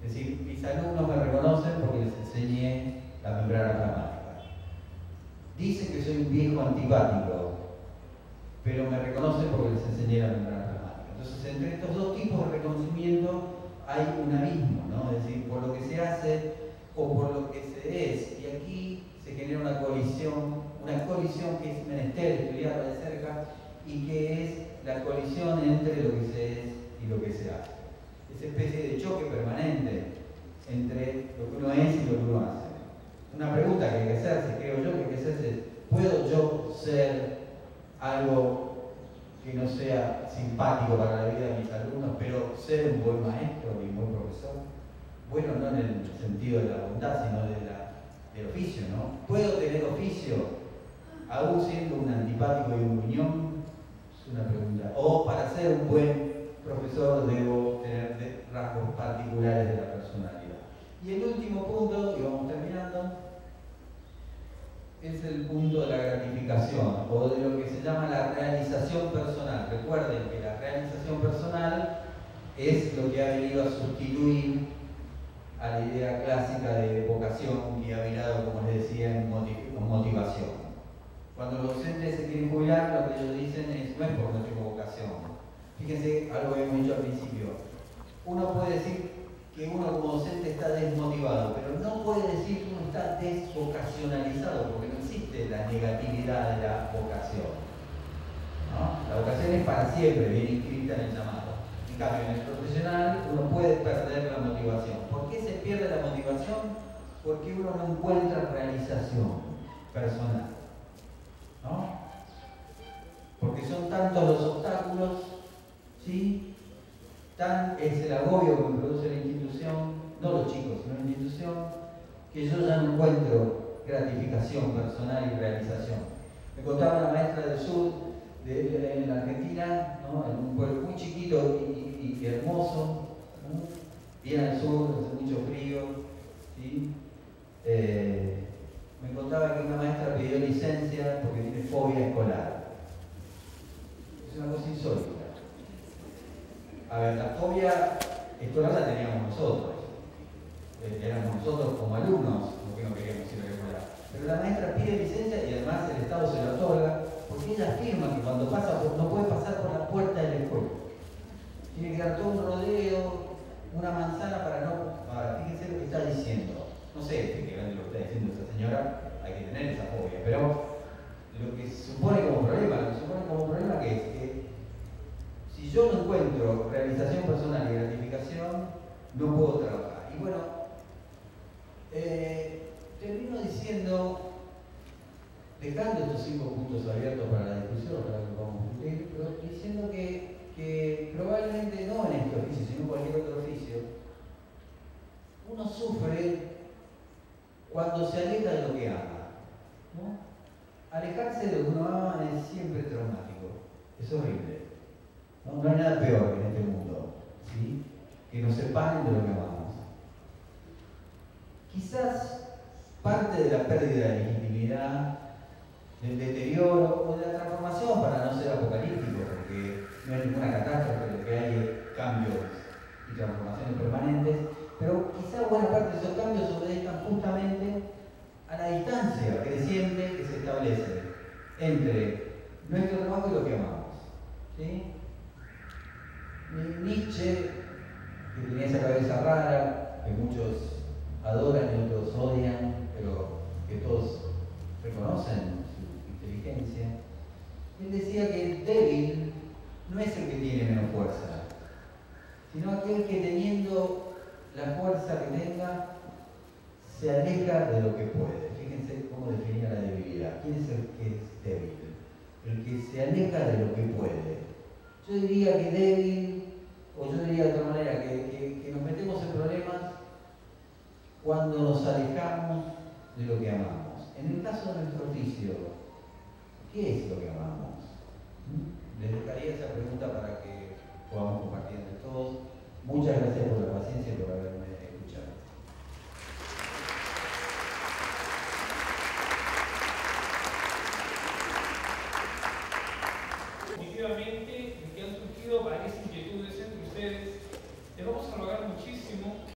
Es decir, mis alumnos me reconocen porque les enseñé la membrana plasmática. Dicen que soy un viejo antipático, pero me reconocen porque les enseñé la membrana plasmática. Entonces, entre estos dos tipos de reconocimiento hay un abismo, ¿no? Es decir, por lo que se hace o por lo que se es. Y aquí se genera una colisión que es menester estudiarla de cerca y que es la colisión entre lo que se es y lo que se hace. Esa especie de choque permanente entre lo que uno es y lo que uno hace. Una pregunta que hay que hacerse, creo yo, que hay que hacerse es: ¿puedo yo ser algo que no sea simpático para la vida de mis alumnos, pero ser un buen maestro y un buen profesor? Bueno, no en el sentido de la bondad, sino del oficio, ¿no? ¿Puedo tener oficio aún siendo un antipático y un gruñón? Es una pregunta. O para ser un buen profesor debo tener rasgos particulares de la personalidad. Y el último punto, y vamos terminando, es el punto de la gratificación o de lo que se llama la realización personal. Recuerden que la realización personal es lo que ha venido a sustituir a la idea clásica de vocación que ha virado, como les decía, en motivación. Cuando los docentes se quieren jubilar, lo que ellos dicen es: no es porque no tengo vocación. Fíjense algo que hemos dicho al principio. Uno puede decir que uno como docente está desmotivado, pero no puede decir que uno está desvocacionalizado, porque no existe la negatividad de la vocación, ¿no? La vocación es para siempre, viene inscrita en el llamado. En cambio, en el profesional uno puede perder la motivación. ¿Por qué se pierde la motivación? Porque uno no encuentra realización personal, ¿no? Porque son tantos los obstáculos, ¿sí? Tan es el agobio que me produce la institución, no los chicos, sino la institución, que yo ya no encuentro gratificación personal y realización. Me contaba una maestra del sur, en la Argentina, ¿no? En un pueblo muy chiquito y hermoso, ¿no? Bien al sur, hace mucho frío, ¿sí? Me contaba que una maestra pidió licencia porque tiene fobia escolar. Es una cosa insólita. A ver, la fobia escolar la teníamos nosotros. Éramos nosotros como alumnos los que no queríamos ir a la escuela. Pero la maestra pide licencia y además el Estado se la otorga porque ella afirma que cuando pasa no puede pasar por la puerta de la escuela. Tiene que dar todo un rodeo, una manzana para no... fíjense lo que está diciendo. No sé qué grande lo está diciendo esa señora, hay que tener esa fobia, pero lo que supone como problema, que es que si yo no encuentro realización personal y gratificación, no puedo trabajar. Y bueno, termino diciendo, dejando estos 5 puntos abiertos para la discusión, para que vamos a discutir, pero diciendo que probablemente no en este oficio, sino en cualquier otro oficio, uno sufre cuando se aleja de lo que ama, ¿no? Alejarse de lo que uno ama es siempre traumático, es horrible. No hay nada peor en este mundo, ¿sí? Que nos separen de lo que amamos. Quizás parte de la pérdida de legitimidad, del deterioro o de la transformación, para no ser apocalíptico, porque no hay ninguna catástrofe, lo que hay es cambios y transformaciones permanentes, pero quizás buena parte de esos cambios obedezcan justamente a la distancia creciente que se establece entre nuestro trabajo y lo que amamos, ¿sí? Nietzsche, que tenía esa cabeza rara, que muchos adoran y otros odian, pero que todos reconocen su inteligencia, él decía que el débil no es el que tiene menos fuerza, sino aquel que teniendo la fuerza que tenga, se aleja de lo que puede. Fíjense cómo definía la debilidad. ¿Quién es el que es débil? El que se aleja de lo que puede. Yo diría que débil, o yo diría de otra manera, que